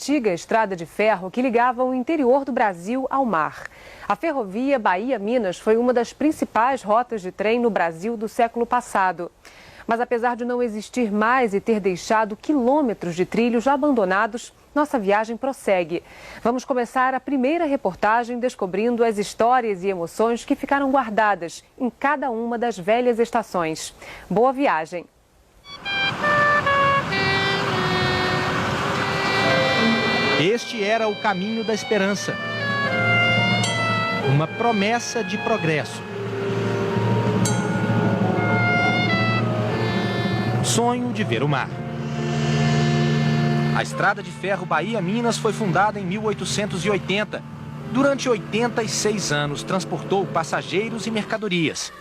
antiga estrada de ferro que ligava o interior do Brasil ao mar. A ferrovia Bahia-Minas foi uma das principais rotas de trem no Brasil do século passado. Mas apesar de não existir mais e ter deixado quilômetros de trilhos abandonados, nossa viagem prossegue. Vamos começar a primeira reportagem descobrindo as histórias e emoções que ficaram guardadas em cada uma das velhas estações. Boa viagem! Este era o caminho da esperança. Uma promessa de progresso. Sonho de ver o mar. A estrada de ferro Bahia-Minas foi fundada em 1880. Durante 86 anos, transportou passageiros e mercadorias.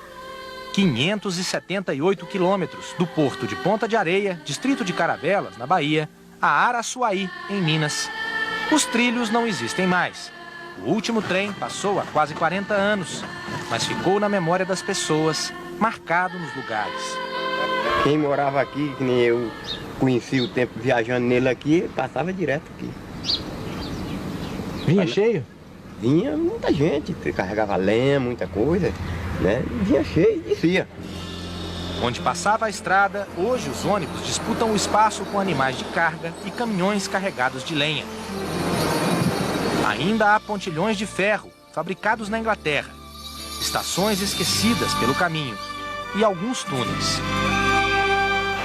578 quilômetros do porto de Ponta de Areia, distrito de Caravelas, na Bahia, a Araçuaí, em Minas. Os trilhos não existem mais. O último trem passou há quase 40 anos, mas ficou na memória das pessoas, marcado nos lugares. Quem morava aqui, que nem eu conheci o tempo viajando nele aqui, passava direto aqui. Vinha cheio? Vinha muita gente, carregava lenha, muita coisa, né? Vinha cheio e descia. Onde passava a estrada, hoje os ônibus disputam o espaço com animais de carga e caminhões carregados de lenha. Ainda há pontilhões de ferro, fabricados na Inglaterra, estações esquecidas pelo caminho e alguns túneis.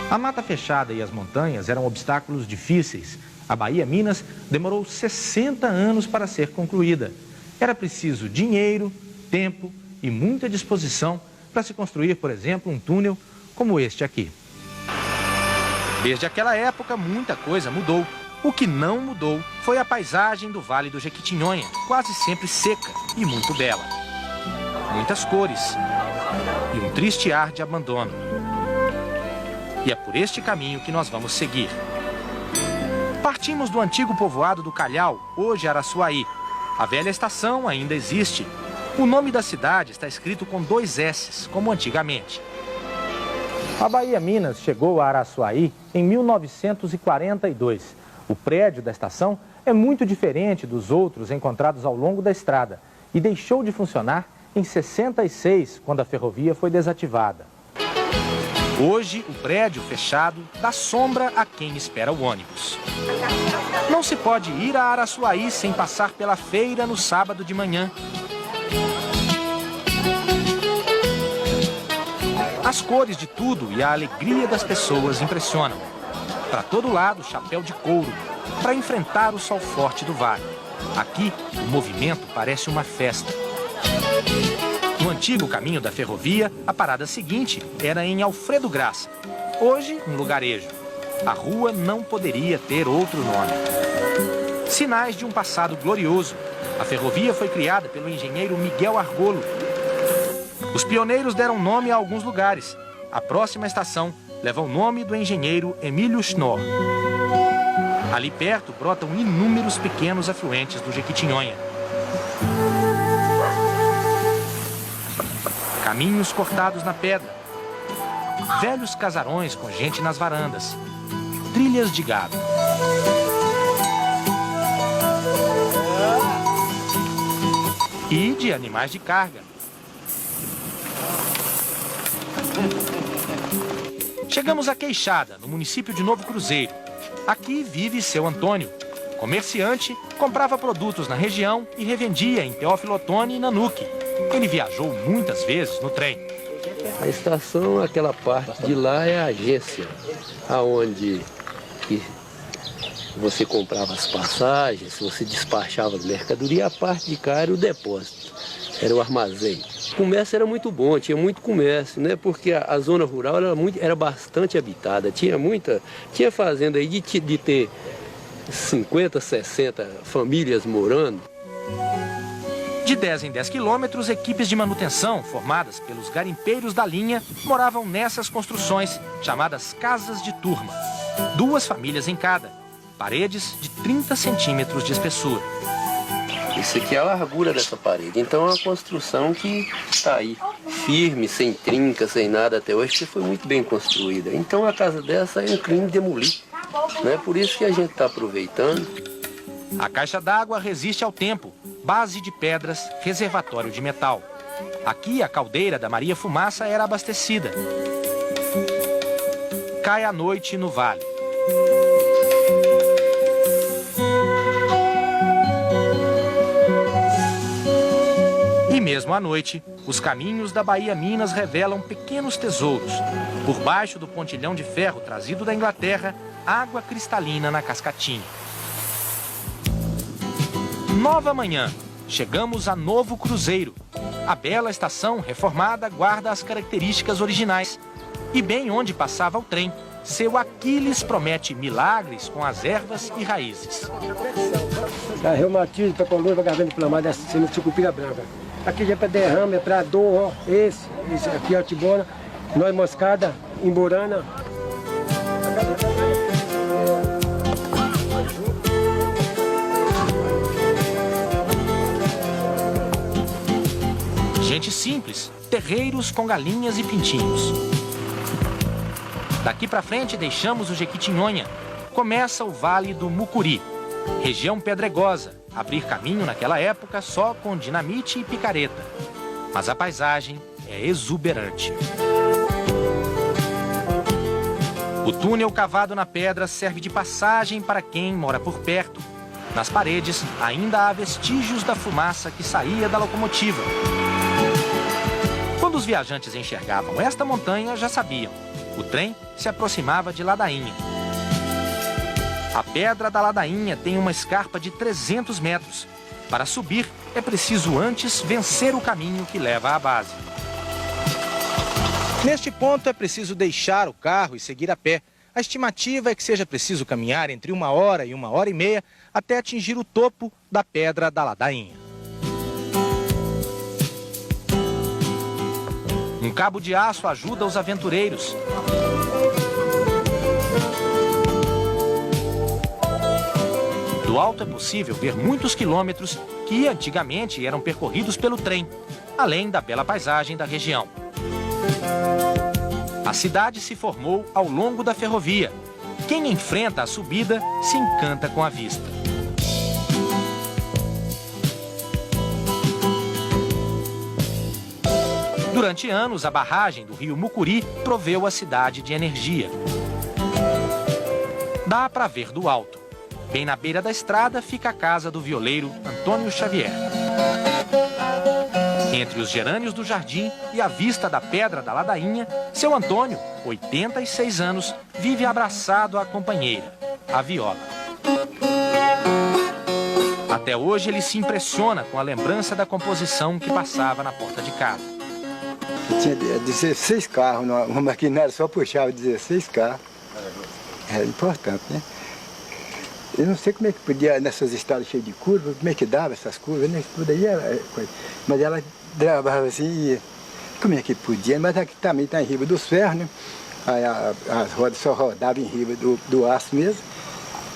A mata fechada e as montanhas eram obstáculos difíceis. A Bahia-Minas demorou 60 anos para ser concluída. Era preciso dinheiro, tempo e muita disposição para se construir, por exemplo, um túnel como este aqui. Desde aquela época, muita coisa mudou. O que não mudou foi a paisagem do Vale do Jequitinhonha, quase sempre seca e muito bela. Muitas cores e um triste ar de abandono. E é por este caminho que nós vamos seguir. Partimos do antigo povoado do Calhau, hoje Araçuaí. A velha estação ainda existe. O nome da cidade está escrito com 2 S's, como antigamente. A Bahia-Minas chegou a Araçuaí em 1942. O prédio da estação é muito diferente dos outros encontrados ao longo da estrada e deixou de funcionar em 66, quando a ferrovia foi desativada. Hoje, o prédio fechado dá sombra a quem espera o ônibus. Não se pode ir a Araçuaí sem passar pela feira no sábado de manhã. As cores de tudo e a alegria das pessoas impressionam. Para todo lado, chapéu de couro, para enfrentar o sol forte do vale. Aqui, o movimento parece uma festa. No antigo caminho da ferrovia, a parada seguinte era em Alfredo Graça. Hoje, um lugarejo. A rua não poderia ter outro nome. Sinais de um passado glorioso. A ferrovia foi criada pelo engenheiro Miguel Argolo. Os pioneiros deram nome a alguns lugares. A próxima estação leva o nome do engenheiro Emílio Schnorr. Ali perto brotam inúmeros pequenos afluentes do Jequitinhonha. Caminhos cortados na pedra. Velhos casarões com gente nas varandas. Trilhas de gado. E de animais de carga. Chegamos a Queixada, no município de Novo Cruzeiro. Aqui vive seu Antônio. Comerciante, comprava produtos na região e revendia em Teófilo Otoni e Nanuque. Ele viajou muitas vezes no trem. A estação, aquela parte de lá é a agência, aonde você comprava as passagens, você despachava as mercadorias, a parte de cá era o depósito, era o armazém. O comércio era muito bom, tinha muito comércio, né? Porque a zona rural era bastante habitada, tinha fazenda aí de ter 50, 60 famílias morando. De 10 em 10 quilômetros, equipes de manutenção, formadas pelos garimpeiros da linha, moravam nessas construções, chamadas casas de turma. 2 famílias em cada, paredes de 30 centímetros de espessura. Isso aqui é a largura dessa parede, então é uma construção que está aí, firme, sem trinca, sem nada até hoje, porque foi muito bem construída. Então a casa dessa é um crime demolir, né? Por isso que a gente está aproveitando. A caixa d'água resiste ao tempo, base de pedras, reservatório de metal. Aqui a caldeira da Maria Fumaça era abastecida. Cai a noite no vale. E mesmo à noite, os caminhos da Bahia Minas revelam pequenos tesouros. Por baixo do pontilhão de ferro trazido da Inglaterra, água cristalina na cascatinha. Nova manhã, chegamos a Novo Cruzeiro. A bela estação reformada guarda as características originais. E bem onde passava o trem, seu Aquiles promete milagres com as ervas e raízes. Para reumatismo, para coluna, para garganta inflamada, essa cena de sucupira branca. Aqui já é para derrame, é para dor, ó. Esse aqui é tibona, noz moscada, imburana. Gente simples, terreiros com galinhas e pintinhos. Daqui para frente deixamos o Jequitinhonha. Começa o Vale do Mucuri, região pedregosa, abrir caminho naquela época só com dinamite e picareta. Mas a paisagem é exuberante. O túnel cavado na pedra serve de passagem para quem mora por perto. Nas paredes ainda há vestígios da fumaça que saía da locomotiva. Quando os viajantes enxergavam esta montanha, já sabiam. O trem se aproximava de Ladainha. A pedra da Ladainha tem uma escarpa de 300 metros. Para subir, é preciso antes vencer o caminho que leva à base. Neste ponto é preciso deixar o carro e seguir a pé. A estimativa é que seja preciso caminhar entre 1 hora e 1h30 até atingir o topo da pedra da Ladainha. Um cabo de aço ajuda os aventureiros. Do alto é possível ver muitos quilômetros que antigamente eram percorridos pelo trem, além da bela paisagem da região. A cidade se formou ao longo da ferrovia. Quem enfrenta a subida se encanta com a vista. Durante anos, a barragem do rio Mucuri proveu a cidade de energia. Dá para ver do alto. Bem na beira da estrada fica a casa do violeiro Antônio Xavier. Entre os gerânios do jardim e a vista da pedra da Ladainha, seu Antônio, 86 anos, vive abraçado à companheira, a viola. Até hoje ele se impressiona com a lembrança da composição que passava na porta de casa. Tinha 16 carros, uma maquinária só puxava 16 carros. Era importante, né? Eu não sei como é que podia, nessas estradas cheias de curvas, como é que dava essas curvas, né? Tudo aí era coisa. Mas ela travava assim, como é que podia? Mas aqui também está em riba dos ferros, né? Aí as rodas só rodavam em riba do aço mesmo.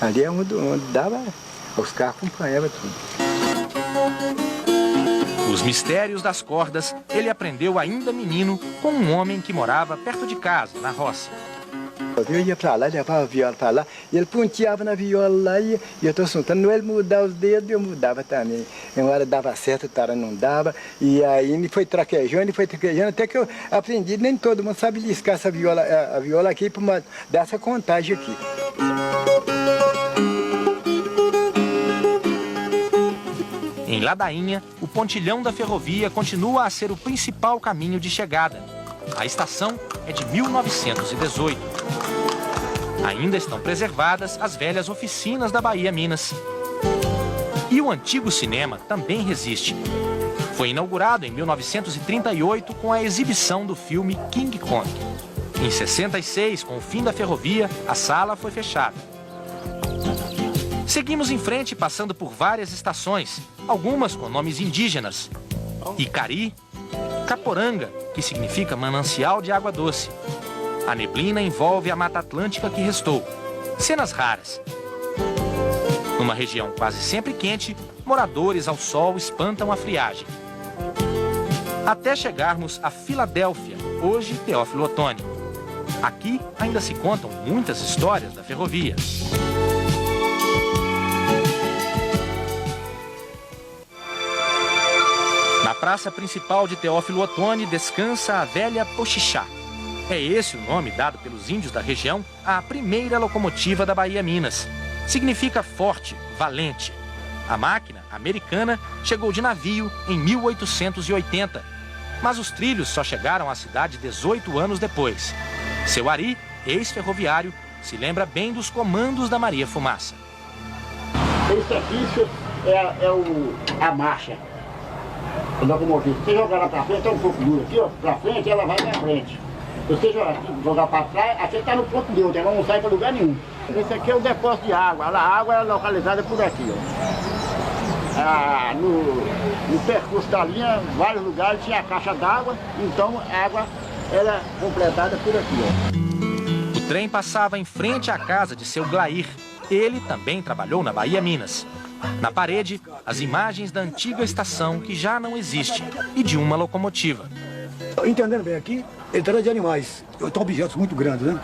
Ali é onde dava, os carros acompanhavam tudo. Os mistérios das cordas ele aprendeu ainda menino com um homem que morava perto de casa, na roça. Eu ia para lá, levava a viola para lá, e ele ponteava na viola lá e eu estou soltando. Ele mudava os dedos, eu mudava também. Uma hora dava certo, outra hora não dava. E aí ele foi traquejando, até que eu aprendi. Nem todo mundo sabe liscar essa viola, a viola aqui para dar essa contagem aqui. Em Ladainha, o pontilhão da ferrovia continua a ser o principal caminho de chegada. A estação é de 1918. Ainda estão preservadas as velhas oficinas da Bahia Minas. E o antigo cinema também resiste. Foi inaugurado em 1938 com a exibição do filme King Kong. Em 66, com o fim da ferrovia, a sala foi fechada. Seguimos em frente passando por várias estações, algumas com nomes indígenas. Icari, Caporanga, que significa manancial de água doce. A neblina envolve a Mata Atlântica que restou. Cenas raras. Numa região quase sempre quente, moradores ao sol espantam a friagem. Até chegarmos a Filadélfia, hoje Teófilo Otoni. Aqui ainda se contam muitas histórias da ferrovia. praça principal de Teófilo Otoni descansa a velha Pochixá. É esse o nome dado pelos índios da região à primeira locomotiva da Bahia Minas. Significa forte, valente. A máquina, americana, chegou de navio em 1880. Mas os trilhos só chegaram à cidade 18 anos depois. Seu Ari, ex-ferroviário, se lembra bem dos comandos da Maria Fumaça. Esse aqui é a marcha. A locomotiva. Se você jogar lá pra frente, é um pouco duro aqui, ó. Pra frente, ela vai pra frente. Se você jogar pra trás, aqui tá no ponto neutro, ela não sai pra lugar nenhum. Esse aqui é o depósito de água. A água é localizada por aqui, ó. No percurso da linha, vários lugares tinha a caixa d'água, então a água era completada por aqui, ó. O trem passava em frente à casa de seu Glair. Ele também trabalhou na Bahia Minas. Na parede, as imagens da antiga estação que já não existe e de uma locomotiva. Entendendo bem aqui, ele trata de animais, então objetos muito grandes, né?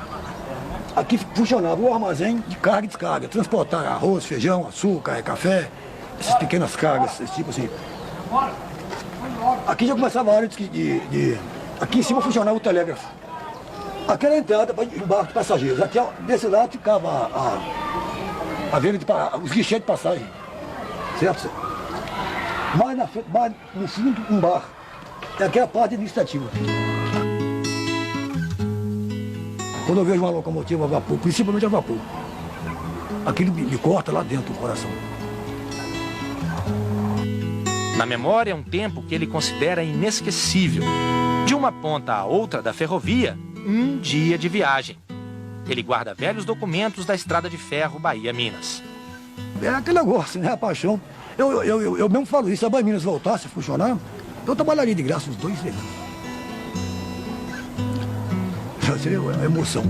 Aqui funcionava o armazém de carga e descarga, transportar arroz, feijão, açúcar, café, essas pequenas cargas, esse tipo assim. Aqui já começava a área aqui em cima funcionava o telégrafo. Aqui era a entrada para o barco de passageiros. Aqui, desse lado, ficava a venda os guichês de passagem. Certo? Mais na frente, mais no fundo, um bar. E aqui é a parte administrativa. Quando eu vejo uma locomotiva a vapor, principalmente a vapor, aquilo me corta lá dentro do coração. Na memória, um tempo que ele considera inesquecível. De uma ponta à outra da ferrovia, um dia de viagem. Ele guarda velhos documentos da estrada de ferro Bahia-Minas. É aquele negócio, né? A paixão. Eu mesmo falo isso, se a Bahia Minas voltasse a funcionar, eu trabalharia de graça uns 2 anos. Seria uma emoção.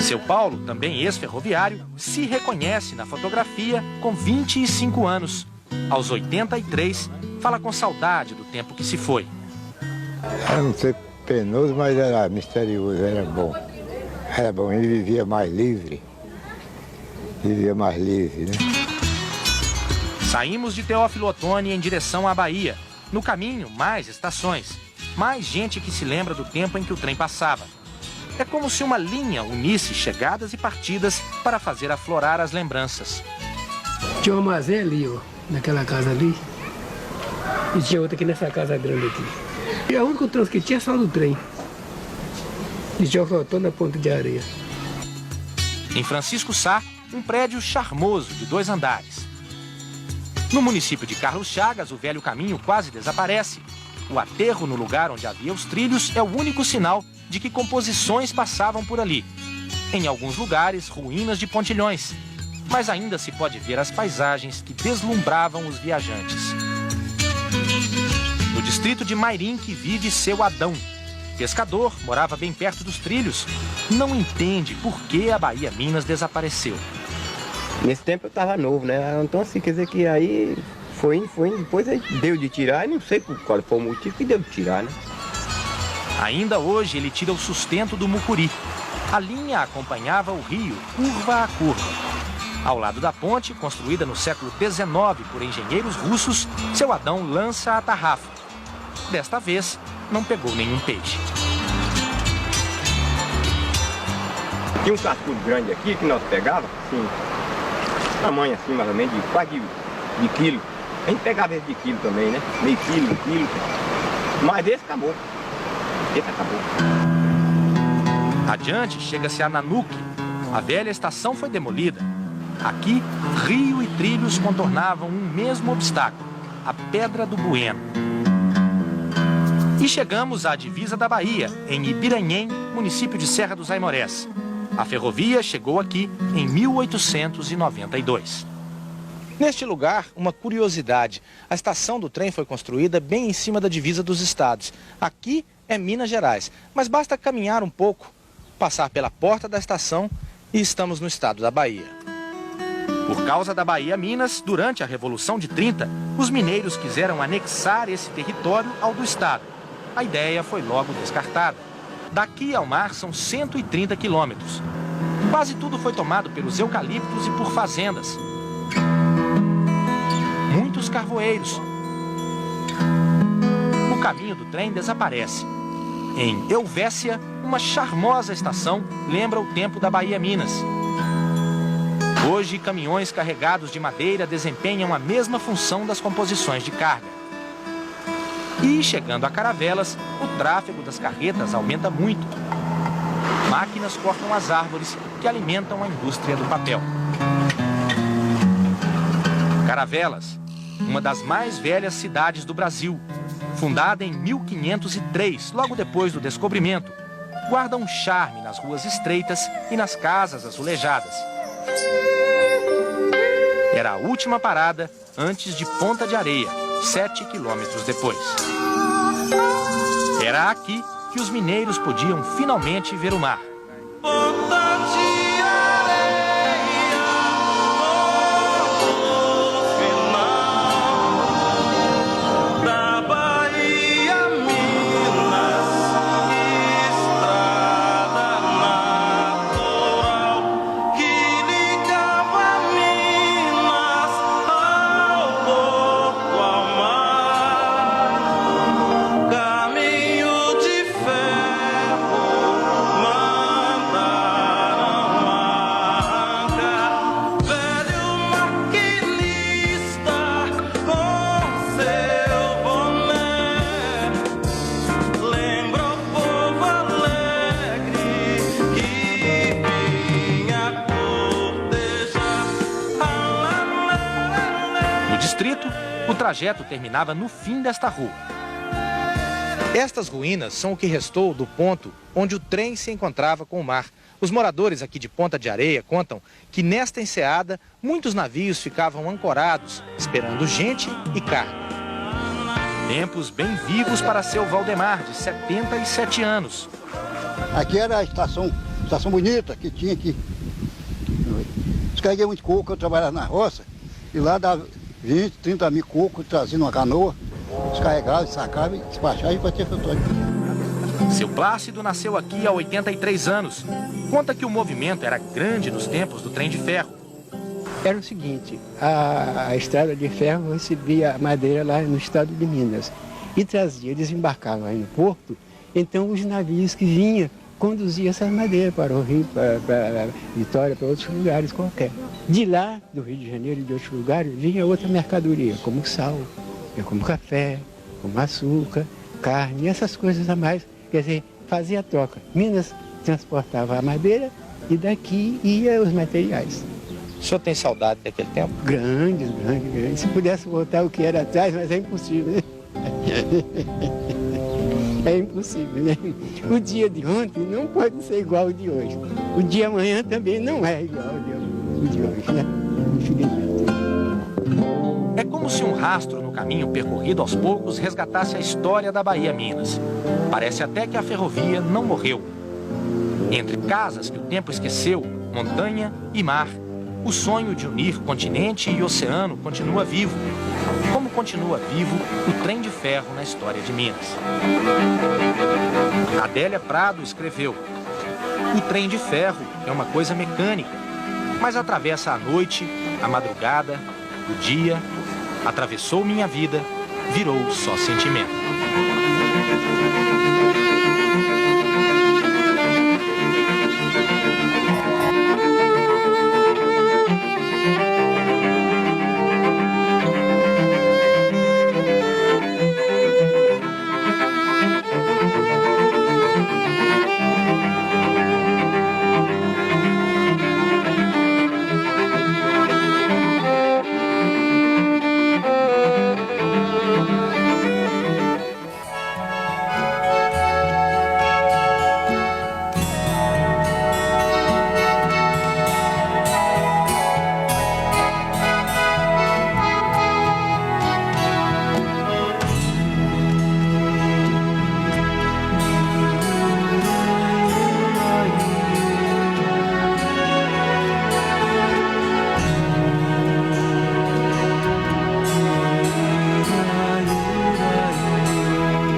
Seu Paulo, também ex-ferroviário, se reconhece na fotografia com 25 anos. Aos 83, fala com saudade do tempo que se foi. Era não ser penoso, mas era misterioso, era bom. Era bom, ele vivia mais livre. Né? Saímos de Teófilo Otoni em direção à Bahia. No caminho, mais estações. Mais gente que se lembra do tempo em que o trem passava. É como se uma linha unisse chegadas e partidas para fazer aflorar as lembranças. Tinha um armazém ali, ó, naquela casa ali. E tinha outra aqui nessa casa grande aqui. E a única trânsito que tinha é só do trem. E tinha faltou na ponta de areia. Em Francisco Sá, um prédio charmoso de 2 andares. No município de Carlos Chagas, o velho caminho quase desaparece. O aterro no lugar onde havia os trilhos é o único sinal de que composições passavam por ali. Em alguns lugares, ruínas de pontilhões. Mas ainda se pode ver as paisagens que deslumbravam os viajantes. No distrito de Mairim que vive seu Adão. Pescador, morava bem perto dos trilhos. Não entende por que a Bahia Minas desapareceu. Nesse tempo eu estava novo, né? Então assim, quer dizer que aí foi indo, depois aí deu de tirar, e não sei qual foi o motivo que deu de tirar, né? Ainda hoje ele tira o sustento do mucuri. A linha acompanhava o rio, curva a curva. Ao lado da ponte, construída no século XIX por engenheiros russos, seu Adão lança a tarrafa. Desta vez, não pegou nenhum peixe. Tinha um cascudo grande aqui que nós pegava, assim, tamanho assim mais ou menos, de quase de quilo. A gente pegava esse de quilo também, né? Meio quilo, 1 quilo. Mas esse acabou. Esse acabou. Adiante, chega-se a Nanuque. A velha estação foi demolida. Aqui, rio e trilhos contornavam um mesmo obstáculo, a Pedra do Bueno. E chegamos à divisa da Bahia, em Ipiranhém, município de Serra dos Aimorés. A ferrovia chegou aqui em 1892. Neste lugar, uma curiosidade. A estação do trem foi construída bem em cima da divisa dos estados. Aqui é Minas Gerais, mas basta caminhar um pouco, passar pela porta da estação e estamos no estado da Bahia. Por causa da Bahia Minas, durante a Revolução de 30, os mineiros quiseram anexar esse território ao do estado. A ideia foi logo descartada. Daqui ao mar são 130 quilômetros. Quase tudo foi tomado pelos eucaliptos e por fazendas. Muitos carvoeiros. caminho do trem desaparece. Em Euvécia, uma charmosa estação lembra o tempo da Bahia Minas. Hoje, caminhões carregados de madeira desempenham a mesma função das composições de carga. E, chegando a Caravelas, o tráfego das carretas aumenta muito. Máquinas cortam as árvores que alimentam a indústria do papel. Caravelas, uma das mais velhas cidades do Brasil, fundada em 1503, logo depois do descobrimento, guarda um charme nas ruas estreitas e nas casas azulejadas. Era a última parada antes de Ponta de Areia, 7 quilômetros depois. Era aqui que os mineiros podiam finalmente ver o mar. O trajeto terminava no fim desta rua. Estas ruínas são o que restou do ponto onde o trem se encontrava com o mar. Os moradores aqui de Ponta de Areia contam que nesta enseada muitos navios ficavam ancorados, esperando gente e carga. Tempos bem vivos para seu Valdemar, de 77 anos. Aqui era a estação bonita que tinha aqui. Descarreguei muito coco, eu trabalhava na roça e lá dava 20, 30 mil cocos, trazendo uma canoa, descarregava, sacava e despachava e batia fetório. Seu Plácido nasceu aqui há 83 anos. Conta que o movimento era grande nos tempos do trem de ferro. Era o seguinte, a estrada de ferro recebia madeira lá no estado de Minas e trazia, desembarcava aí no porto, então os navios que vinham conduziam essas madeiras para o Rio, para Vitória, para outros lugares qualquer. De lá, do Rio de Janeiro e de outros lugares, vinha outra mercadoria, como sal, como café, como açúcar, carne, essas coisas a mais. Quer dizer, fazia a troca. Minas transportava a madeira e daqui ia os materiais. O senhor tem saudade daquele tempo? Grandes. Se pudesse voltar o que era atrás, mas é impossível, né? É impossível, né? O dia de ontem não pode ser igual ao de hoje. O dia amanhã também não é igual ao de hoje, né? Infelizmente. É como se um rastro no caminho percorrido aos poucos resgatasse a história da Bahia Minas. Parece até que a ferrovia não morreu. Entre casas que o tempo esqueceu, montanha e mar, o sonho de unir continente e oceano continua vivo. Como continua vivo o trem de ferro na história de Minas. Adélia Prado escreveu: o trem de ferro é uma coisa mecânica, mas atravessa a noite, a madrugada, o dia, atravessou minha vida, virou só sentimento.